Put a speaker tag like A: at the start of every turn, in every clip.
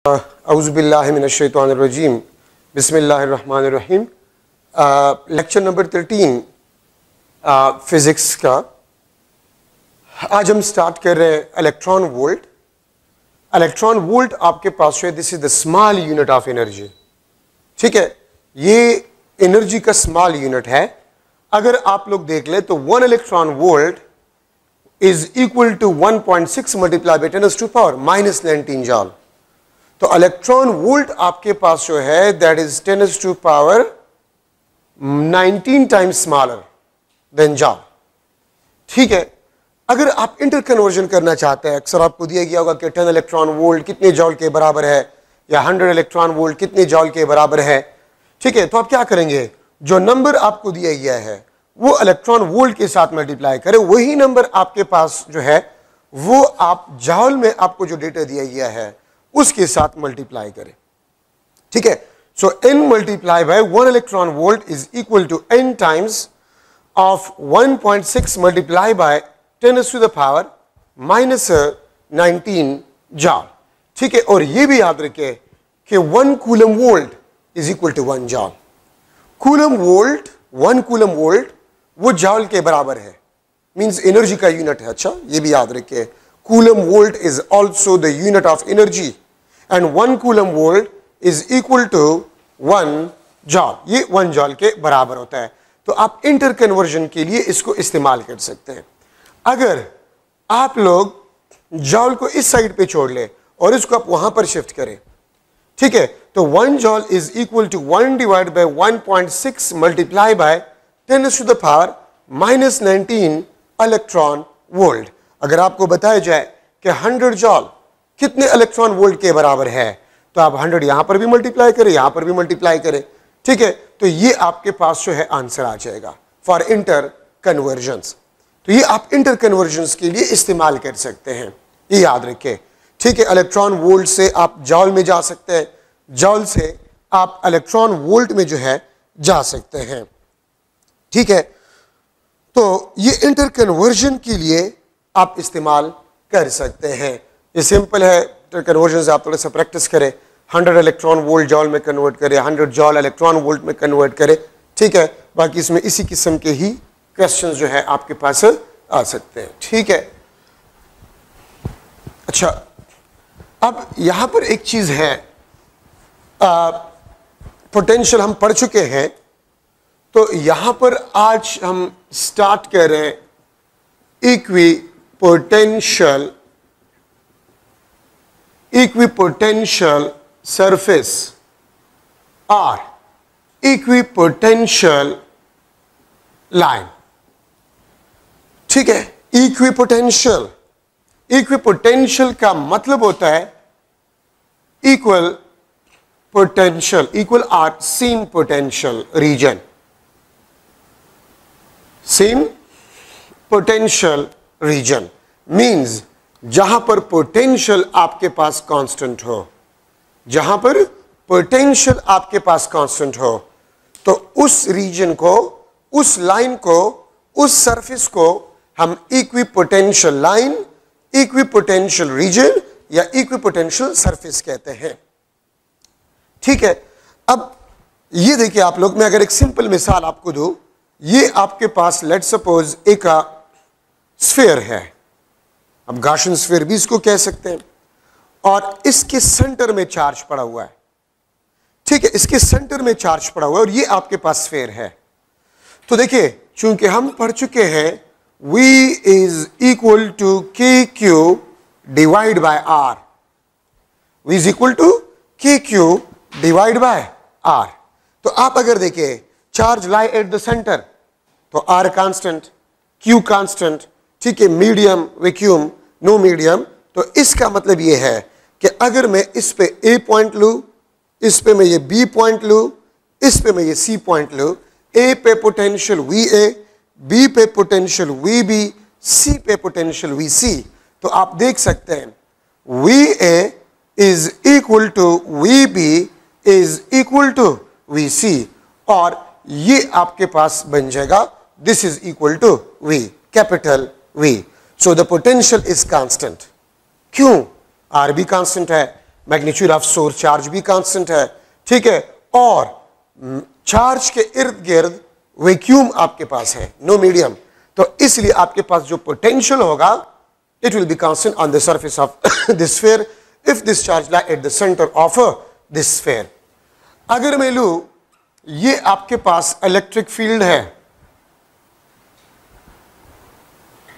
A: औज़ुबिल्लाहिमिनश्शैतानिर्रजीम बिस्मिल्लाहिर्रहमानिर्रहीम। Lecture number 13 physics का। आज हम स्टार्ट कर रहे हैं इलेक्ट्रॉन वोल्ट। इलेक्ट्रॉन वोल्ट आपके पास है, this is the small unit of energy. ठीक है, ये एनर्जी का स्मॉल यूनिट है। अगर आप लोग देख ले तो 1 electron volt is equal to 1.6 multiply by 10⁻⁻19 joule. तो इलेक्ट्रॉन वोल्ट आपके पास जो है that is 10⁻19 times smaller than joule. ठीक है, अगर आप इंटर कन्वर्जन करना चाहते हैं, अक्सर आपको दिया गया होगा कि 10 इलेक्ट्रॉन वोल्ट कितने जॉल के बराबर है या 100 इलेक्ट्रॉन वोल्ट कितने जॉल के बराबर है। ठीक है, तो आप क्या करेंगे, जो नंबर आपको दिया गया है वो इलेक्ट्रॉन वोल्ट के साथ मल्टीप्लाई करें, वही नंबर आपके पास जो है वो आप जॉल में आपको जो डेटा दिया गया है उसके साथ मल्टीप्लाई करें। ठीक है, so n multiply by 1 electron volt is equal to n times of 1.6 multiply by 10⁻⁻19 joule. ठीक है, और ये भी याद रखें कि 1 coulomb volt is equal to 1 joule. Coulomb volt 1 coulomb volt वो जॉल के बराबर है, मींस एनर्जी का यूनिट है। अच्छा, ये भी याद रखें, coulomb volt is also the unit of energy and 1 coulomb volt is equal to 1 joule. ये 1 जॉल के बराबर होता है। तो आप इंटर कन्वर्जन के लिए इसको इस्तेमाल कर सकते हैं। अगर आप लोग जॉल को इस साइड पे छोड़ ले और इसको आप वहां पर शिफ्ट करें, ठीक है, तो 1 joule is equal to 1 divide by 1.6 multiply by 10⁻⁻19 electron volt. अगर आपको बताया जाए कि 100 जॉल कितने इलेक्ट्रॉन वोल्ट के बराबर है, तो आप 100 यहां पर भी मल्टीप्लाई करें, यहां पर भी मल्टीप्लाई करें। ठीक है, तो ये आपके पास जो है आंसर आ जाएगा फॉर इंटर कन्वर्जन्स। तो ये आप इंटर कन्वर्जन्स के लिए इस्तेमाल कर सकते हैं, ये याद रखें। ठीक है, इलेक्ट्रॉन वोल्ट से आप जॉल में जा सकते हैं, जॉल से आप इलेक्ट्रॉन वोल्ट में जो है जा सकते हैं। ठीक है, तो ये इंटर कन्वर्जन के लिए आप इस्तेमाल कर सकते हैं। ये सिंपल है, इंटर कन्वर्जन से आप थोड़ा सा प्रैक्टिस करें, 100 इलेक्ट्रॉन वोल्ट जॉल में कन्वर्ट करें, 100 जॉल इलेक्ट्रॉन वोल्ट में कन्वर्ट करें। ठीक है, बाकी इसमें इसी किस्म के ही क्वेश्चंस जो है आपके पास आ सकते हैं। ठीक है, अच्छा, अब यहां पर एक चीज है, पोटेंशियल हम पढ़ चुके हैं, तो यहां पर आज हम स्टार्ट कर रहे हैं इक्विपोटेंशियल सरफेस और इक्विपोटेंशियल लाइन। ठीक है, इक्विपोटेंशियल का मतलब होता है equal potential, equal or same potential region. Same potential region means जहां पर पोटेंशियल आपके पास कांस्टेंट हो, जहां पर पोटेंशियल आपके पास कांस्टेंट हो, तो उस रीजन को, उस लाइन को, उस सरफेस को हम इक्विपोटेंशियल लाइन, इक्विपोटेंशियल रीजन या इक्विपोटेंशियल सरफेस कहते हैं। ठीक है, अब ये देखिए आप लोग, मैं अगर एक सिंपल मिसाल आपको दूं, ये आपके पास लेट सपोज एक स्फीयर है, अब गाशन स्फीयर भी इसको कह सकते हैं, और इसके सेंटर में चार्ज पड़ा हुआ है। ठीक है, इसके सेंटर में चार्ज पड़ा हुआ है और ये आपके पास स्फीयर है। तो देखिए, चूंकि हम पढ़ चुके हैं V is equal to K Q divide by R, V is equal to K Q divide by R. तो आप अगर देखें, charge lie at the centre, तो आर कांस्टेंट, क्यू कांस्टेंट। ठीक है, मीडियम, वैक्यूम, नो मीडियम। तो इसका मतलब यह है कि अगर मैं इस पे ए पॉइंट लूं, इस पे मैं ये बी पॉइंट लूं, इस पे मैं ये सी पॉइंट लूं, ए पे पोटेंशियल वी ए, बी पे पोटेंशियल वी बी, सी पे पोटेंशियल वी सी, तो आप देख सकते हैं V A is equal to V B is equal to V C, और ये आपके पास बन जाएगा this is equal to V, capital V. So the potential is constant. क्यों? आर भी कांस्टेंट है, मैग्नीट्यूड ऑफ सोर्स चार्ज भी कांस्टेंट है, ठीक है, और चार्ज के इर्द गिर्द वैक्यूम आपके पास है, नो मीडियम, तो इसलिए आपके पास जो पोटेंशियल होगा it will be constant on the surface of this sphere if this charge lie at the centre of this sphere. अगर मैं लूं ये आपके पास इलेक्ट्रिक फील्ड है,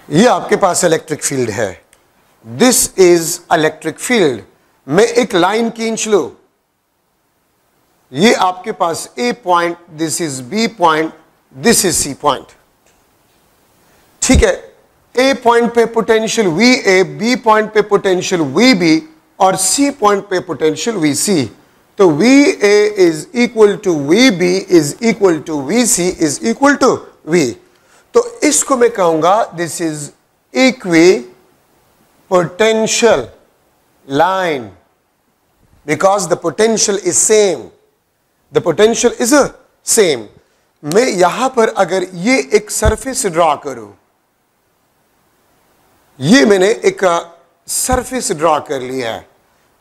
A: ये आपके पास इलेक्ट्रिक फील्ड है, दिस इज इलेक्ट्रिक फील्ड, मैं एक लाइन खींच लूं, ये आपके पास A point, this is B point, this is C point, ठीक है, ए पॉइंट पे potential V A, B point पे पोटेंशियल वी बी और सी पॉइंट पे पोटेंशियल वी सी, तो V A is equal to V B is equal to V C is equal to V, तो इसको मैं कहूंगा this is equi potential line because the potential is same, the potential is same. मैं यहां पर अगर ये एक सरफेस ड्रॉ करूं, ये मैंने एक सरफेस ड्रॉ कर लिया है,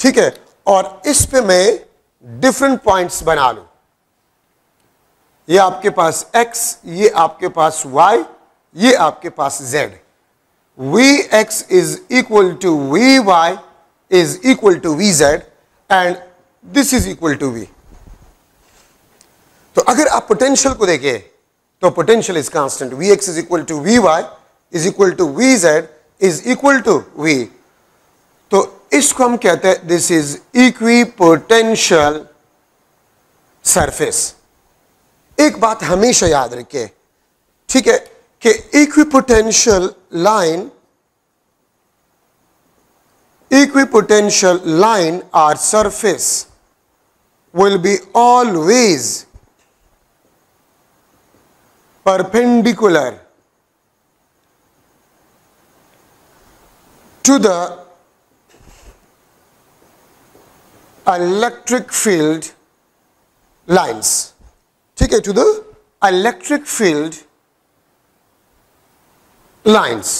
A: ठीक है, और इस पे मैं डिफरेंट पॉइंट्स बना लूं, ये आपके पास x, ये आपके पास y, ये आपके पास z, vx is equal to vy is equal to vz and this is equal to v। तो अगर आप पोटेंशियल को देखें तो potential is constant, vx is equal to vy is equal to vz is equal to v, तो इसको हम कहते हैं दिस इज इक्विपोटेंशियल सरफेस। एक बात हमेशा याद रखिए, ठीक है, कि इक्विपोटेंशियल लाइन और surface will be always perpendicular to the electric field lines, ठीक है, to the electric field lines.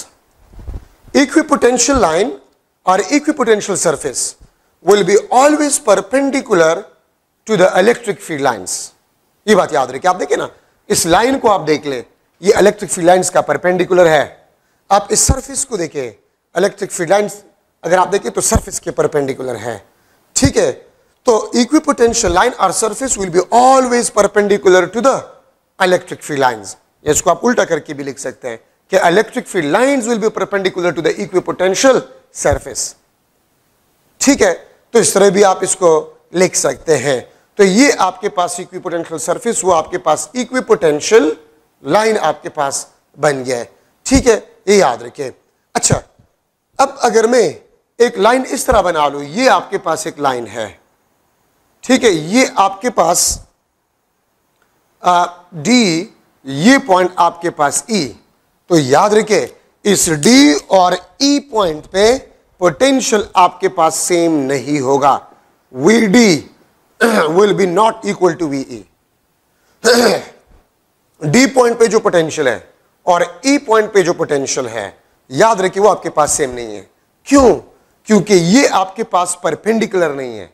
A: Equipotential line or equipotential surface will be always perpendicular to the electric field lines. ये बात याद रखिए, आप देखिए ना, इस लाइन को आप देख ले, ये इलेक्ट्रिक फील्ड लाइंस का परपेंडिकुलर है, आप इस सरफेस को देखिए, इलेक्ट्रिक फील्ड लाइंस अगर आप देखिए तो सरफेस के परपेंडिकुलर है, ठीक है, तो इक्विपोटेंशियल लाइन और surface will be always perpendicular to the electric field lines. इसको आप उल्टा करके भी लिख सकते हैं कि electric field lines will be perpendicular to the equipotential surface, ठीक है, तो इस तरह भी आप इसको लिख सकते हैं। तो ये आपके पास इक्विपोटेंशियल सरफेस, वो आपके पास इक्विपोटेंशियल लाइन आपके पास बन गया है, ठीक है, ये याद रखिए। अच्छा, अब अगर मैं एक लाइन इस तरह बना लूं, ये आपके पास एक लाइन है, ठीक है, ये आपके पास डी, ये पॉइंट आपके पास ई, तो याद रखिए इस डी और ई पॉइंट पे पोटेंशियल आपके पास सेम नहीं होगा, V D will be not equal to VE. D point पे जो पोटेंशियल है और E पॉइंट पे जो पोटेंशियल है, याद रखिए वो आपके पास सेम नहीं है। क्यों? क्योंकि ये आपके पास परपेंडिकुलर नहीं है,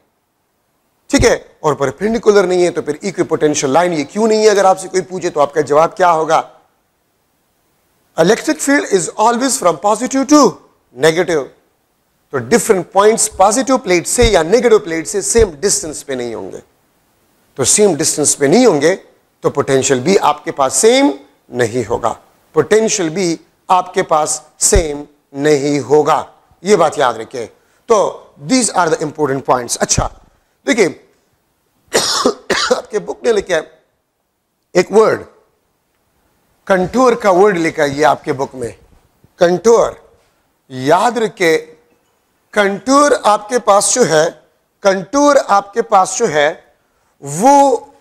A: ठीक है, और परपेंडिकुलर नहीं है तो फिर इक्विपोटेंशियल लाइन ये क्यों नहीं है? अगर आपसे कोई पूछे तो आपका जवाब क्या होगा? Electric field is always from positive to negative, तो डिफरेंट पॉइंट्स पॉजिटिव प्लेट से या नेगेटिव प्लेट से सेम डिस्टेंस पे नहीं होंगे, तो सेम डिस्टेंस पे नहीं होंगे तो पोटेंशियल भी आपके पास सेम नहीं होगा, पोटेंशियल भी आपके पास सेम नहीं होगा, ये बात याद रखिए। तो these are the important points. अच्छा देखिए आपके बुक में लिखा है एक वर्ड, कंटूर का वर्ड लिखा है ये आपके बुक में, कंटूर। याद रखिए कंटूर आपके पास जो है, कंटूर आपके पास जो है वो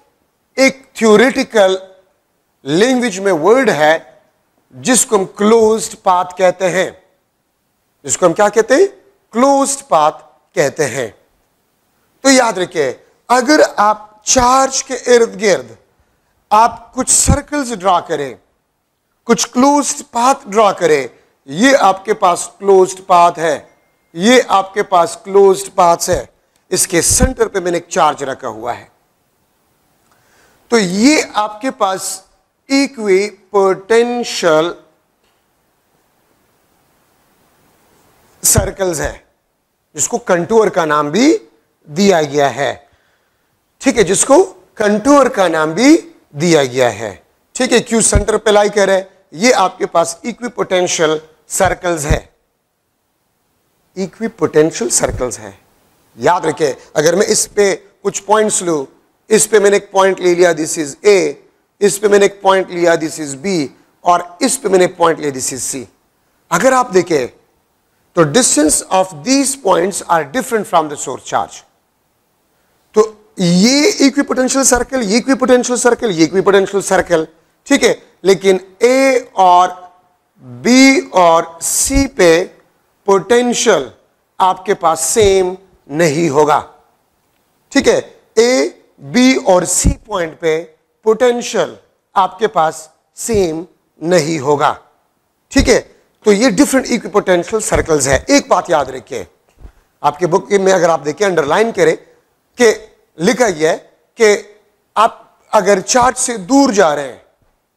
A: एक थ्योरेटिकल लैंग्वेज में वर्ड है जिसको हम क्लोज्ड पाथ कहते हैं, जिसको हम क्या कहते हैं? क्लोज्ड पाथ कहते हैं। तो याद रखिए अगर आप चार्ज के इर्द गिर्द आप कुछ सर्कल्स ड्रॉ करें, कुछ क्लोज्ड पाथ ड्रॉ करें, ये आपके पास क्लोज्ड पाथ है, ये आपके पास क्लोज्ड पाथ है, इसके सेंटर पे मैंने एक चार्ज रखा हुआ है। तो ये आपके पास इक्विपोटेंशियल सर्कल्स है, जिसको कंटूर का नाम भी दिया गया है। ठीक है, जिसको कंटूर का नाम भी दिया गया है। ठीक है, क्यू सेंटर पे लाई कर है, ये आपके पास इक्विपोटेंशियल सर्कल्स है, इक्विपोटेंशियल सर्कल्स है। याद रखें, अगर मैं इस पे कुछ पॉइंट्स लूं, इस पे मैंने एक पॉइंट ले लिया, दिस इज ए, इस पे मैंने एक पॉइंट लिया, दिस इज बी, और इस पे मैंने एक पॉइंट लिया, दिस इज सी। अगर आप देखें तो distance of these points are different from the source charge. तो ये इक्विपोटेंशियल सर्कल, ये इक्विपोटेंशियल सर्कल, ये इक्विपोटेंशियल सर्कल, ठीक है, लेकिन ए और बी और सी पे पोटेंशियल आपके पास सेम नहीं होगा। ठीक है, ए बी और सी पॉइंट पे पोटेंशियल आपके पास सेम नहीं होगा। ठीक है, तो ये डिफरेंट इक्विपोटेंशियल सर्कल्स है। एक बात याद रखिए, आपके बुक में अगर आप देखिए अंडरलाइन करें कि लिखा गया है कि आप अगर चार्ज से दूर जा रहे हैं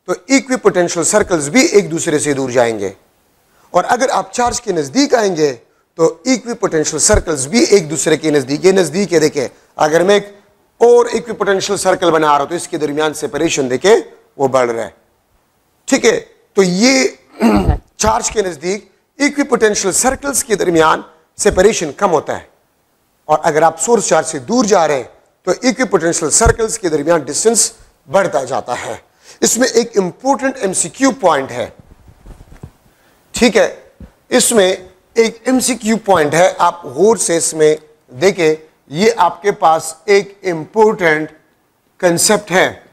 A: तो इक्विपोटेंशियल सर्कल्स भी एक दूसरे से दूर जाएंगे, और अगर आप चार्ज के नजदीक आएंगे तो इक्विपोटेंशियल सर्कल्स भी एक दूसरे के नजदीक है। देखें, अगर मैं एक और इक्विपोटेंशियल सर्कल बना रहा हूं तो इसके दरमियान सेपरेशन देखे वो बढ़ रहा है। ठीक है, तो ये चार्ज के नजदीक इक्विपोटेंशियल सर्कल्स के दरमियान सेपरेशन कम होता है, और अगर आप सोर्स चार्ज से दूर जा रहे हैं तो इक्विपोटेंशियल सर्कल्स के दरमियान डिस्टेंस बढ़ता जाता है। इसमें एक इंपॉर्टेंट एमसीक्यू पॉइंट है। ठीक है, इसमें एक एमसीक्यू पॉइंट है, आप गौर से इसमें देखें, ये आपके पास एक इंपॉर्टेंट कंसेप्ट है,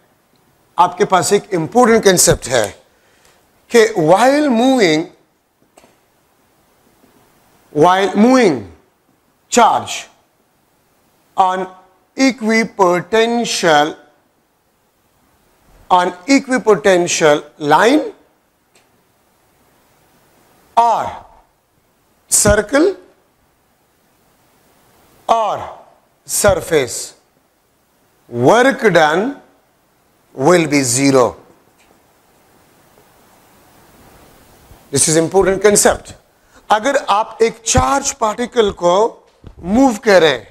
A: आपके पास एक इंपॉर्टेंट कंसेप्ट है कि while moving charge on equipotential line or circle or surface, work done will be zero. This is important concept. अगर आप एक चार्ज पार्टिकल को मूव करें,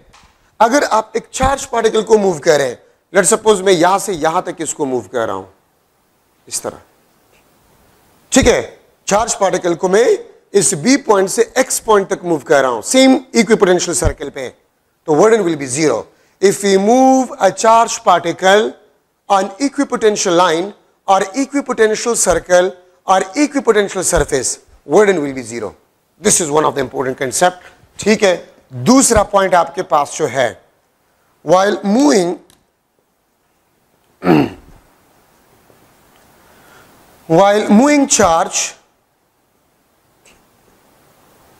A: अगर आप एक चार्ज पार्टिकल को मूव करें, लेट्स सपोज मैं यहां से यहां तक इसको मूव कर रहा हूं, इस तरह। ठीक है, चार्ज पार्टिकल को मैं इस बी पॉइंट से एक्स पॉइंट तक मूव कर रहा हूं, सेम इक्विपोटेंशियल सर्कल पे, तो work done will be zero. If you move a charge particle on equipotential line और equipotential circle or equipotential surface, burden will be zero. This is one of the important concept. ठीक है, दूसरा point आपके पास जो है, while moving charge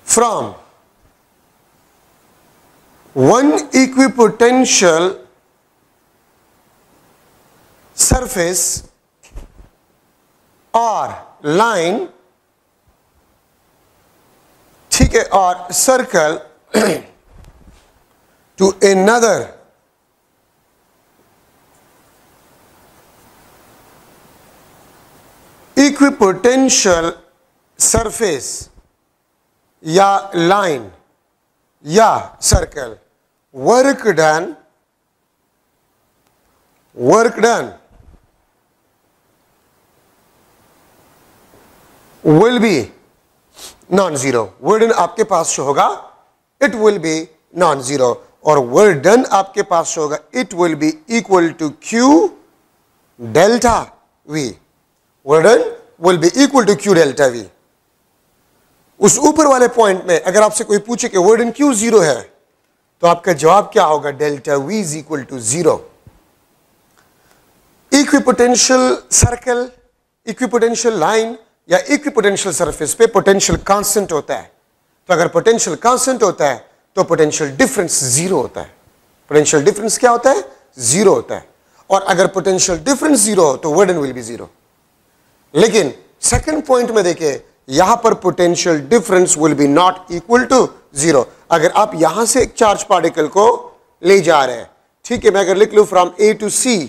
A: from one equipotential surface or line, ठीक है, और circle to another equipotential surface या line या circle, work done will be non-zero. वर्डन आपके पास जो होगा it will be non-zero, और वर्डन आपके पास जो होगा it will be equal to Q delta V. वर्डन will be equal to Q delta V. उस ऊपर वाले पॉइंट में अगर आपसे कोई पूछे कि वर्डन क्यों जीरो है, तो आपका जवाब क्या होगा? Delta V is equal to zero. Equipotential circle, equipotential line या इक्विपोटेंशियल सरफेस पे पोटेंशियल कांस्टेंट होता है, तो अगर पोटेंशियल कांस्टेंट होता है तो पोटेंशियल डिफरेंस जीरो होता है। पोटेंशियल डिफरेंस क्या होता है? जीरो होता है। और अगर पोटेंशियल डिफरेंस जीरो हो तो वर्डन विल बी जीरो। लेकिन सेकंड पॉइंट में देखिए, यहां पर potential difference will be not equal to zero. अगर आप यहां से एक चार्ज पार्टिकल को ले जा रहे हैं। ठीक है, मैं अगर लिख लूँ फ्रॉम ए टू सी,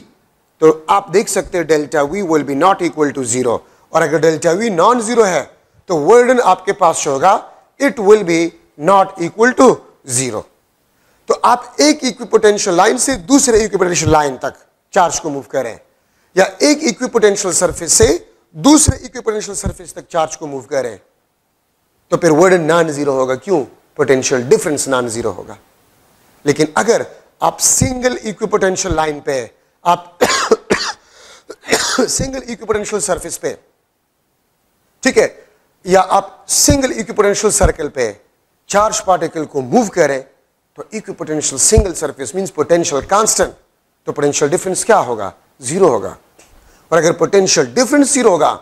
A: तो आप देख सकते हैं delta V will be not equal to zero, और अगर डेल्टा वी नॉन जीरो है तो वर्क डन आपके पास होगा it will be not equal to zero. तो आप एक इक्विपोटेंशियल लाइन से दूसरे इक्विपोटेंशियल लाइन तक चार्ज को मूव करें, या एक इक्विपोटेंशियल सरफेस से दूसरे इक्विपोटेंशियल सरफेस तक चार्ज को मूव करें, तो फिर वर्क डन नॉन जीरो होगा। क्यों? पोटेंशियल डिफरेंस नॉन जीरो होगा। लेकिन अगर आप सिंगल इक्विपोटेंशियल लाइन पे, आप सिंगल इक्विपोटेंशियल सरफेस पे, ठीक है, या आप सिंगल इक्विपोटेंशियल सर्कल पे चार्ज पार्टिकल को मूव करें, तो equipotential single surface means potential constant, तो पोटेंशियल डिफरेंस क्या होगा? जीरो होगा। और अगर पोटेंशियल डिफरेंस जीरो होगा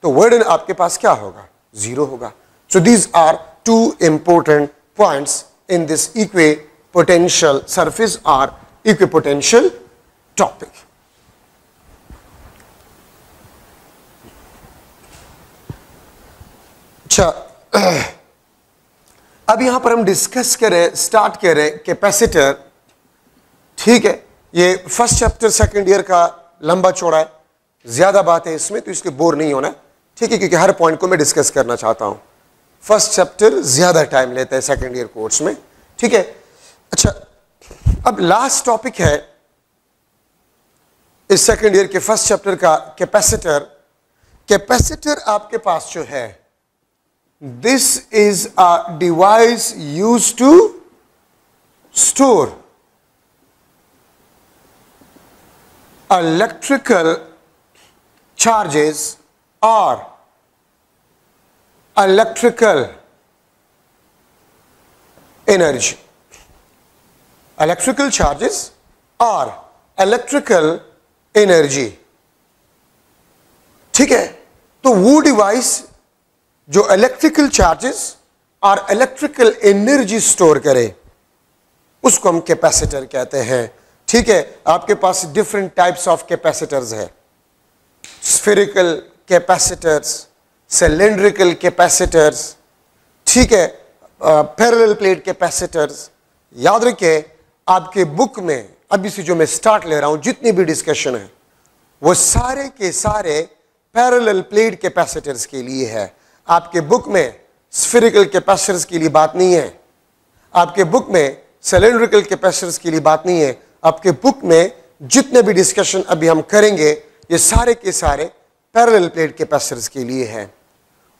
A: तो वर्क डन आपके पास क्या होगा? जीरो होगा। So these are two important points in this equipotential surface और इक्विपोटेंशियल टॉपिक। अच्छा, अब यहां पर हम डिस्कस करें, स्टार्ट करें कैपेसिटर। ठीक है, ये फर्स्ट चैप्टर सेकंड ईयर का लंबा चौड़ा है, ज्यादा बात है इसमें, तो इसलिए बोर नहीं होना। ठीक है, क्योंकि हर पॉइंट को मैं डिस्कस करना चाहता हूं। फर्स्ट चैप्टर ज्यादा टाइम लेता है सेकंड ईयर कोर्स में। ठीक है, अच्छा, अब लास्ट टॉपिक है इस सेकंड ईयर के फर्स्ट चैप्टर का, कैपेसिटर। कैपेसिटर आपके पास जो है, this is a device used to store electrical charges or electrical energy. Electrical charges or electrical energy. ठीक है, तो वो डिवाइस जो इलेक्ट्रिकल चार्जेस और इलेक्ट्रिकल एनर्जी स्टोर करे, उसको हम कैपेसिटर कहते हैं। ठीक है, आपके पास डिफरेंट टाइप्स ऑफ कैपेसिटर्स है, स्फेरिकल कैपेसिटर्स, सिलिंड्रिकल कैपेसिटर्स, ठीक है, पैरेलल प्लेट कैपेसिटर्स। याद रखिए, आपके बुक में अभी से जो मैं स्टार्ट ले रहा हूं, जितनी भी डिस्कशन है वो सारे के सारे पैरेलल प्लेट कैपेसिटर्स के लिए है। आपके बुक में स्फेरिकल कैपेसिटर्स के लिए बात नहीं है, आपके बुक में सिलिंड्रिकल कैपेसिटर्स के लिए बात नहीं है। आपके बुक में जितने भी डिस्कशन अभी हम करेंगे, ये सारे के सारे पैरेलल प्लेट कैपेसिटर्स के लिए है।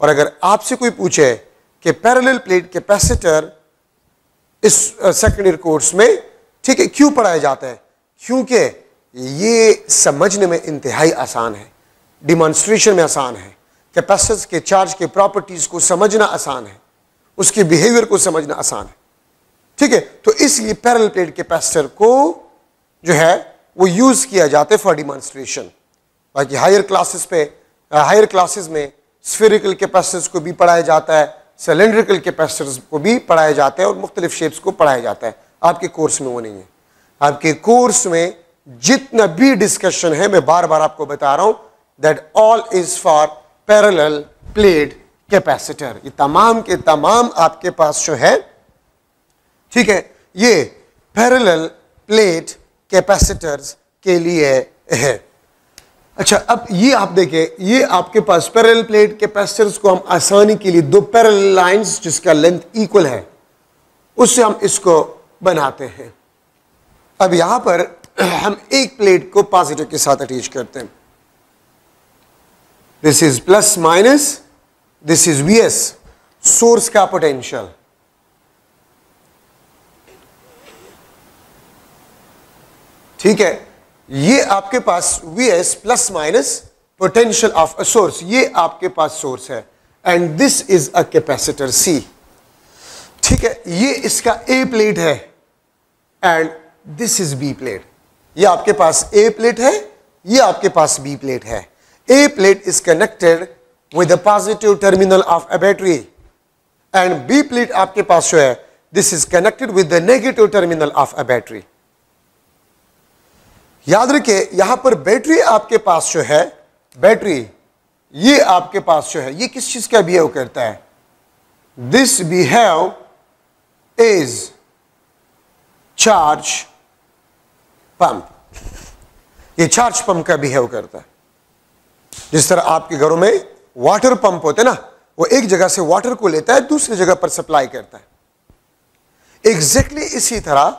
A: और अगर आपसे कोई पूछे कि पैरेलल प्लेट कैपेसिटर इस सेकेंड ईयर कोर्स में, ठीक है, क्यों पढ़ाया जाता है? क्योंकि ये समझने में इंतहाई आसान है, डिमॉन्स्ट्रेशन में आसान है, कैपेसिटर्स के चार्ज के प्रॉपर्टीज को समझना आसान है, उसके बिहेवियर को समझना आसान है। ठीक है, तो इसलिए पैरेलल प्लेट कैपेसिटर को जो है वो यूज किया जाता है फॉर डिमॉन्स्ट्रेशन। बाकी हायर क्लासेस में स्फेरिकल कैपेसिटर्स को भी पढ़ाया जाता है, सिलिंड्रिकल कैपेसिटर्स को भी पढ़ाया जाता है, और मुख्तलिफ शेप्स को पढ़ाया जाता है। आपके कोर्स में वो नहीं है। आपके कोर्स में जितना भी डिस्कशन है, मैं बार बार आपको बता रहा हूं, that all is for parallel plate capacitor. ये तमाम के तमाम आपके पास जो है, ठीक है, ये पैरेलल प्लेट कैपेसिटर्स के लिए है। अच्छा, अब ये आप देखें, ये आपके पास पैरेलल प्लेट कैपेसिटर्स को हम आसानी के लिए दो पैरेलल लाइंस जिसका लेंथ इक्वल है, उससे हम इसको बनाते हैं। अब यहां पर हम एक प्लेट को पॉजिटिव के साथ अटैच करते हैं। This is plus minus, this is Vs, source का पोटेंशियल। ठीक है, ये आपके पास Vs plus minus potential of a source, ये आपके पास सोर्स है, and this is a capacitor C। ठीक है, ये इसका A प्लेट है and this is B plate. ये आपके पास A प्लेट है, ये आपके पास B प्लेट है। A plate is connected with the positive terminal of a battery and B plate आपके पास जो है, this is connected with the negative terminal of a battery। याद रखिए, यहां पर बैटरी आपके पास जो है, बैटरी ये आपके पास जो है, ये किस चीज का बिहेव करता है? This behave is charge pump. ये चार्ज पंप का बिहेव करता है। जिस तरह आपके घरों में वाटर पंप होते हैं ना, वो एक जगह से वाटर को लेता है, दूसरी जगह पर सप्लाई करता है। एग्जैक्टली इसी तरह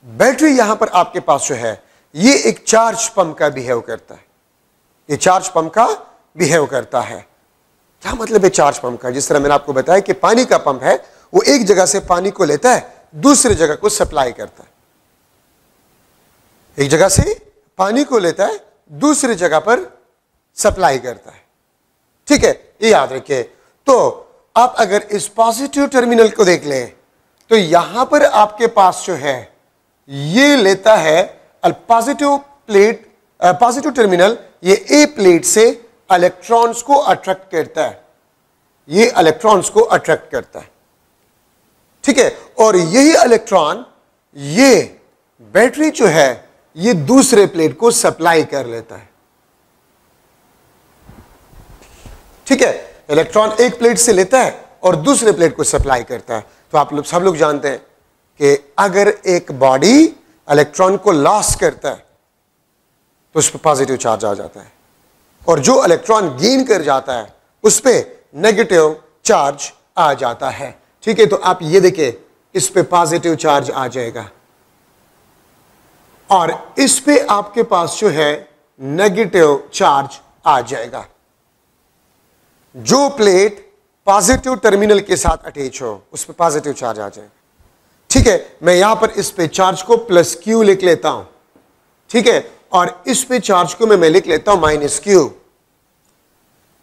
A: बैटरी यहां पर आपके पास जो है, ये एक चार्ज पंप का बिहेव करता है। ये चार्ज पंप का बिहेव करता है। क्या मतलब है चार्ज पंप का? जिस तरह मैंने आपको बताया कि पानी का पंप है, वो एक जगह से पानी को लेता है, दूसरी जगह को सप्लाई करता है। एक जगह से पानी को लेता है, दूसरी जगह पर सप्लाई करता है। ठीक है, ये याद रखिए। तो आप अगर इस पॉजिटिव टर्मिनल को देख लें, तो यहां पर आपके पास जो है, ये लेता है पॉजिटिव प्लेट, पॉजिटिव टर्मिनल, ये ए प्लेट से इलेक्ट्रॉन्स को अट्रैक्ट करता है। ये इलेक्ट्रॉन्स को अट्रैक्ट करता है। ठीक है, और यही इलेक्ट्रॉन, ये बैटरी जो है, ये दूसरे प्लेट को सप्लाई कर लेता है। ठीक है, इलेक्ट्रॉन एक प्लेट से लेता है और दूसरे प्लेट को सप्लाई करता है। तो आप लोग सब लोग जानते हैं कि अगर एक बॉडी इलेक्ट्रॉन को लॉस करता है तो उस पर पॉजिटिव चार्ज आ जाता है, और जो इलेक्ट्रॉन गेन कर जाता है उस पर नेगेटिव चार्ज आ जाता है। ठीक है, तो आप ये देखिए, इस पे पॉजिटिव चार्ज आ जाएगा और इस पे आपके पास जो है नेगेटिव चार्ज आ जाएगा। जो प्लेट पॉजिटिव टर्मिनल के साथ अटैच हो, उस पे पॉजिटिव चार्ज आ जाएगा। ठीक है, मैं यहां पर इस पे चार्ज को प्लस क्यू लिख लेता हूं। ठीक है, और इस पे चार्ज को मैं लिख लेता हूं माइनस क्यू।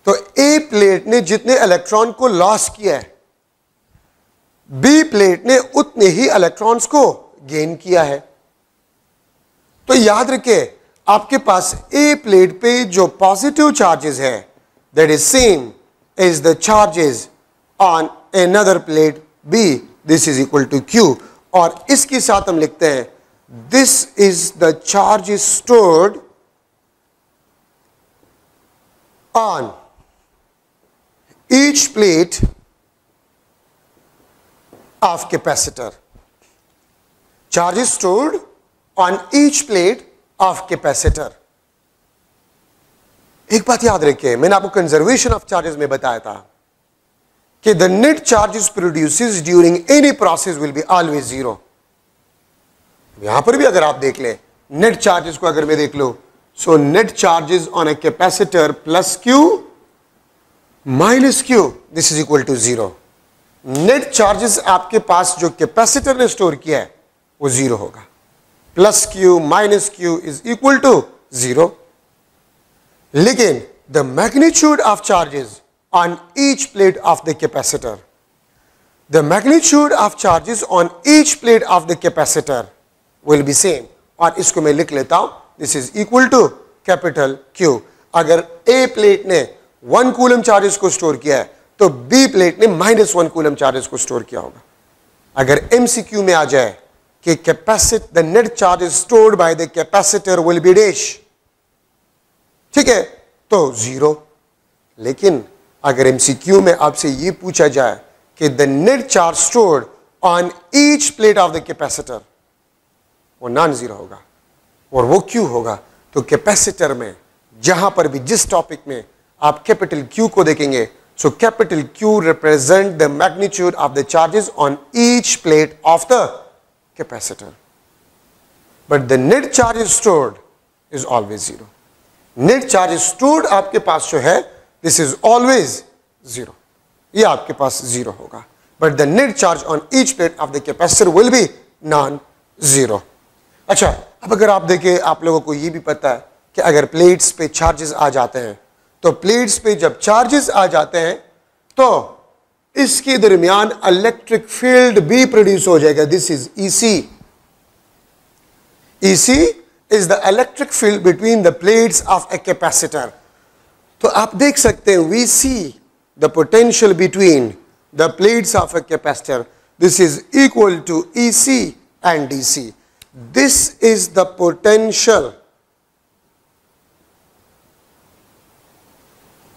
A: तो ए प्लेट ने जितने इलेक्ट्रॉन को लॉस किया है, बी प्लेट ने उतने ही इलेक्ट्रॉन्स को गेन किया है। तो याद रखिए, आपके पास ए प्लेट पे जो पॉजिटिव चार्जेस है, that is same as the charges on another plate B, this is equal to Q. और इसके साथ हम लिखते हैं, this is the charge stored on each plate of capacitor. Charge stored on each plate of capacitor. एक बात याद रखिए, मैंने आपको कंजर्वेशन ऑफ चार्जेस में बताया था कि the net charges produced during any process will be always zero। यहां पर भी अगर आप देख लें, नेट चार्जेस को अगर मैं देख लो, so net charges on a capacitor plus Q minus Q, this is equal to zero. Net charges आपके पास जो कैपेसिटर ने स्टोर किया है वो जीरो होगा। Plus Q minus Q is equal to zero. लेकिन the magnitude of charges on each plate of the capacitor, the magnitude of charges on each plate of the capacitor will be same। और इसको मैं लिख लेता हूं, this is equal to capital Q। अगर A plate ने 1 coulomb charges को store किया है, तो B प्लेट ने -1 कूलम चार्जेस को स्टोर किया होगा। अगर MCQ में आ जाए कि the net charges stored by the capacitor will be dash, ठीक है, तो जीरो। लेकिन अगर एमसीक्यू में आपसे ये पूछा जाए कि the net charge stored on each plate of the capacitor, वो नॉन जीरो होगा। और वो क्यों होगा? तो कैपेसिटर में जहां पर भी जिस टॉपिक में आप कैपिटल क्यू को देखेंगे, so capital Q represent the magnitude of the charges on each plate of the capacitor, but the net charge stored is always zero. Net charge stored आपके पास जो है, दिस इज ऑलवेज जीरो, ये आपके पास zero होगा। But the net charge on each plate of the capacitor will B non zero. अच्छा, अब अगर आप देखें, आप लोगों को ये भी पता है कि अगर प्लेट्स पे चार्जेस आ जाते हैं, तो प्लेट्स पे जब चार्जेस आ जाते हैं तो इसके दरमियान इलेक्ट्रिक फील्ड भी प्रोड्यूस हो जाएगा। This is EC. EC is the electric field between the plates of a capacitor. तो आप देख सकते हैं, we see the potential between the plates of a capacitor, this is equal to EC and DC. This is the potential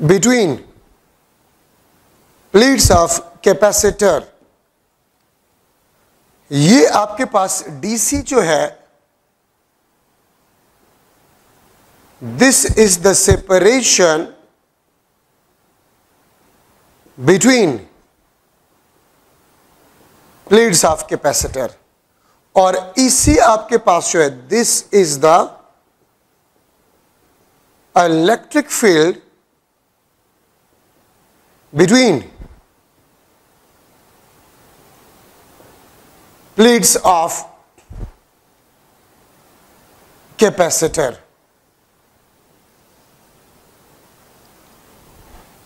A: between plates of capacitor. ये आपके पास DC जो है, this is the separation between plates of capacitor, और इसी आपके पास जो है this is the electric field between plates of capacitor.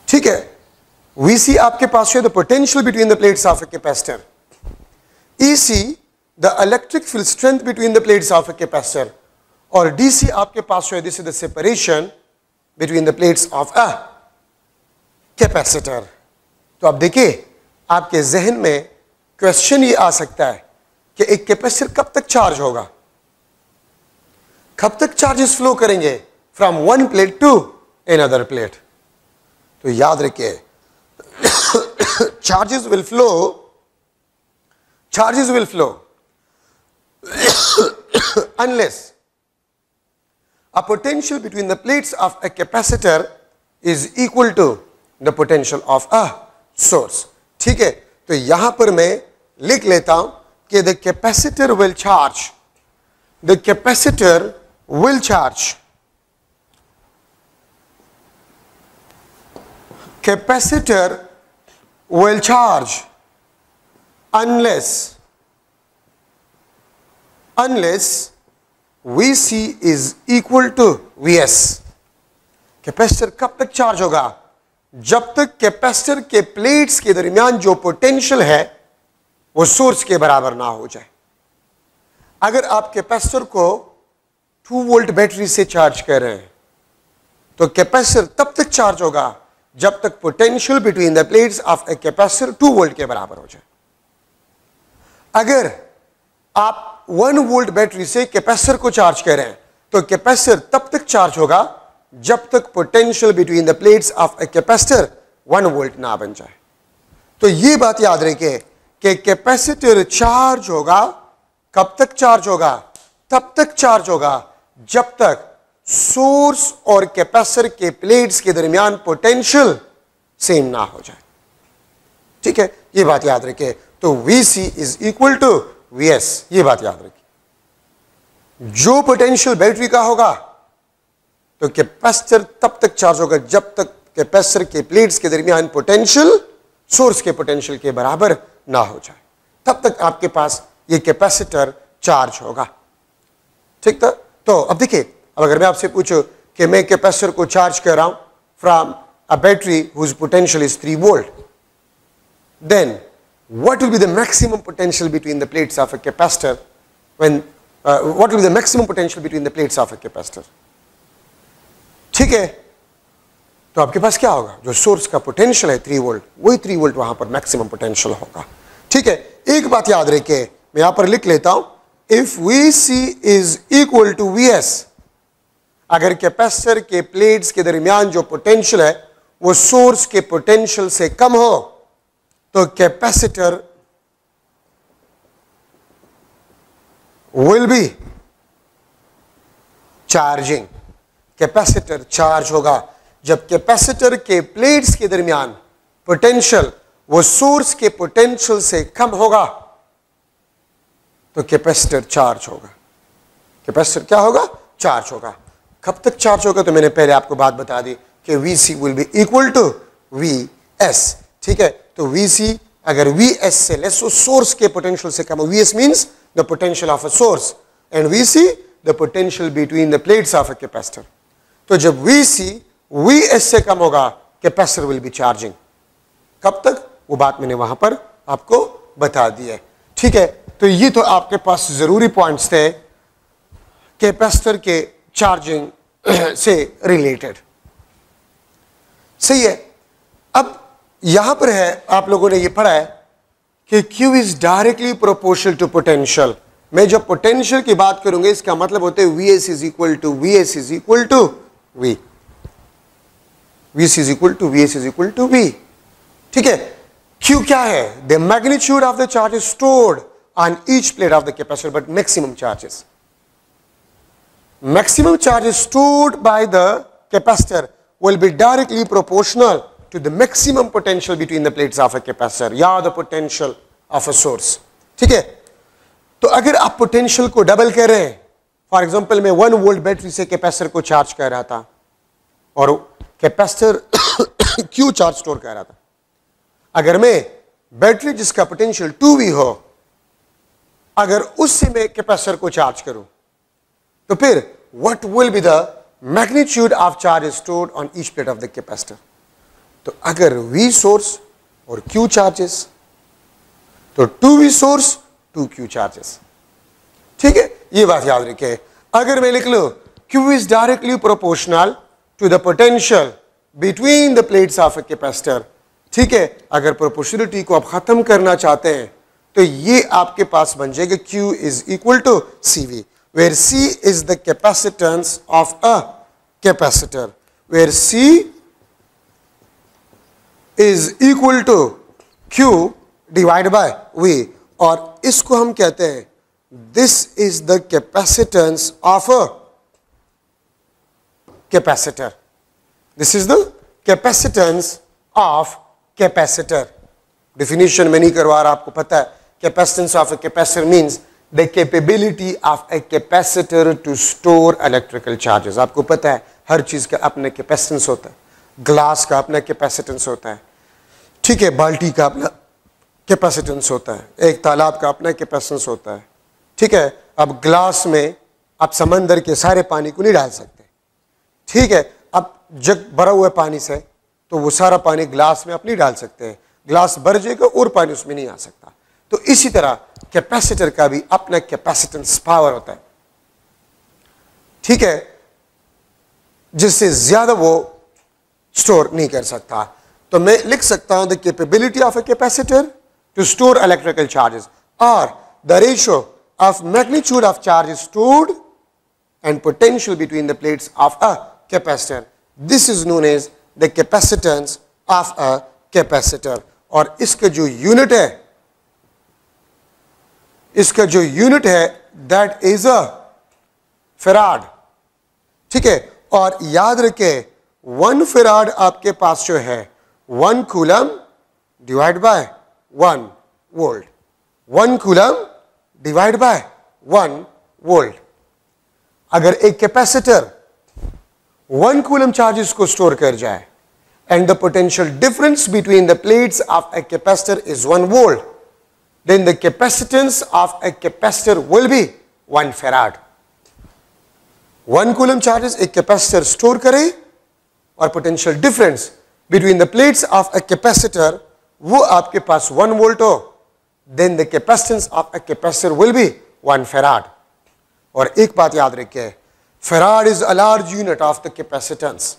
A: ठीक है, वीसी आपके पास जो है the potential between the plates of a capacitor, EC the electric field strength between the plates of a capacitor, और डीसी आपके पास जो है this is the separation between the plates of a capacitor. तो अब देखिए, आपके जहन में क्वेश्चन ये आ सकता है कि एक कैपेसिटर कब तक चार्ज होगा, कब तक चार्जेस फ्लो करेंगे from one plate to another plate. तो याद रखिए, charges will flow unless a potential between the plates of a capacitor is equal to the potential of a source। ठीक है, तो यहां पर मैं लिख लेता हूं कि the capacitor will charge unless Vc is equal to Vs। Capacitor कब तक चार्ज होगा, जब तक कैपेसिटर के प्लेट्स के दरमियान जो पोटेंशियल है वो सोर्स के बराबर ना हो जाए। अगर आप कैपेसिटर को 2 वोल्ट बैटरी से चार्ज कर रहे हैं तो कैपेसिटर तब तक चार्ज होगा जब तक potential between the plates of a capacitor 2 volt के बराबर हो जाए। अगर आप 1 वोल्ट बैटरी से कैपेसिटर को चार्ज कर रहे हैं तो कैपेसिटर तब तक चार्ज होगा जब तक potential between the plates of a capacitor 1 volt ना बन जाए। तो ये बात याद रखिए कि कैपेसिटर चार्ज होगा, कब तक चार्ज होगा, तब तक चार्ज होगा जब तक सोर्स और कैपेसिटर के प्लेट्स के दरमियान पोटेंशियल सेम ना हो जाए। ठीक है, ये बात याद रखिए। तो Vc is equal to Vs, ये बात याद रखिए। जो पोटेंशियल बैटरी का होगा तो कैपेसिटर तब तक चार्ज होगा जब तक कैपेसिटर के प्लेट्स के दरमियान पोटेंशियल सोर्स के पोटेंशियल के बराबर ना हो जाए, तब तक आपके पास ये कैपेसिटर चार्ज होगा। ठीक था। तो अब देखिए, अब अगर मैं आपसे पूछूं कि मैं कैपेसिटर को चार्ज कर रहा हूं from a battery whose potential is 3 volt, then what will be the maximum potential between the plates of a capacitor when what will be the maximum potential between the plates of a capacitor। ठीक है, तो आपके पास क्या होगा, जो source का potential है 3 volt, वही 3 वोल्ट वहां पर मैक्सिमम पोटेंशियल होगा। ठीक है, एक बात याद रखिए, मैं यहां पर लिख लेता हूं, if Vc is equal to Vs, अगर कैपेसिटर के प्लेट्स के दरमियान जो पोटेंशियल है वो सोर्स के पोटेंशियल से कम हो तो capacitor will B charging. Capacitor charge होगा जब कैपेसिटर के प्लेट्स के दरमियान पोटेंशियल वो सोर्स के पोटेंशियल से कम होगा तो कैपेसिटर चार्ज होगा। कैपेसिटर क्या होगा, चार्ज होगा। कब तक चार्ज होगा, तो मैंने पहले आपको बात बता दी कि Vc will be equal to Vs। ठीक है, तो Vc अगर Vs से लेस हो, सोर्स के पोटेंशियल से कम हो, Vs means the potential of a source and Vc the potential between the plates of a capacitor. तो जब Vc Vs से कम होगा कैपेसिटर विल बी चार्जिंग। कब तक, वो बात मैंने वहां पर आपको बता दी है। ठीक है, तो ये तो आपके पास जरूरी पॉइंट्स थे कैपेसिटर के चार्जिंग से रिलेटेड। सही है। अब यहां पर है, आप लोगों ने ये पढ़ा है कि Q is directly proportional to potential. मैं जब पोटेंशियल की बात करूंगा इसका मतलब होता है Vs is equal to Vs is equal to V, Vs is equal to Vs is equal to V। ठीक है, Q क्या है, the magnitude of the charge stored on each plate of the capacitor, but maximum charges. Maximum charges stored by the capacitor will be directly proportional to the maximum potential between the plates of a capacitor या the potential of a source. ठीक है? तो अगर आप potential को double कर रहे हैं, फॉर एग्जांपल मैं 1 वोल्ट बैटरी से कैपेसिटर को चार्ज कर रहा था और कैपेसिटर क्यू चार्ज स्टोर कर रहा था, अगर मैं बैटरी जिसका पोटेंशियल 2V हो, अगर उससे मैं कैपेसिटर को चार्ज करूं, तो फिर what will be the magnitude of charge stored on each plate of the capacitor. तो अगर V सोर्स और Q चार्जेस, तो 2V सोर्स 2Q चार्जेस. ठीक है, ये बात याद रखें. अगर मैं लिख लूं Q is directly proportional to the potential between the plates of a capacitor. ठीक है, अगर प्रोपोर्शनलिटी को आप खत्म करना चाहते हैं तो ये आपके पास बन जाएगा Q is equal to CV, where C is the capacitance of a capacitor, where C is equal to Q divide by V, और इसको हम कहते हैं this is the capacitance of a capacitor. This is the capacitance of capacitor. Definition में नहीं करवा रहा, आपको पता है. Capacitance of a capacitor means the capability of a capacitor to store electrical charges. आपको पता है हर चीज का अपना कैपेसिटेंस होता है. ग्लास का अपना कैपेसिटेंस होता है. ठीक है, बाल्टी का अपना कैपेसिटेंस होता है, एक तालाब का अपना कैपेसिटेंस होता है. ठीक है, अब ग्लास में आप समंदर के सारे पानी को नहीं डाल सकते. ठीक है, अब जग भरा हुआ पानी से तो वो सारा पानी ग्लास में आप नहीं डाल सकते. ग्लास भर जाएगा और पानी उसमें नहीं आ सकता. तो इसी तरह कैपेसिटर का भी अपना कैपेसिटेंस पावर होता है. ठीक है, जिससे ज्यादा वो स्टोर नहीं कर सकता. तो मैं लिख सकता हूं the capability of a capacitor to store electrical charges, or the ratio of magnitude of charges stored and potential between the plates of a capacitor. This is known as the capacitance of a capacitor. और इसका जो unit है, that is a farad. ठीक है, और याद रखें 1 farad आपके पास जो है 1 coulomb divide by 1 volt. 1 coulomb divide by 1 volt. अगर एक कैपेसिटर 1 कूलम चार्जेस को स्टोर कर जाए and the potential difference between the plates of a capacitor is 1 volt, then the capacitance of a capacitor will be 1 farad. 1 coulomb charges एक capacitor store करे और potential difference between the plates of a capacitor वो आपके पास 1 volt हो, then the capacitance of a capacitor will be 1 farad. और एक बात याद रखिए, farad is a large unit of the capacitance.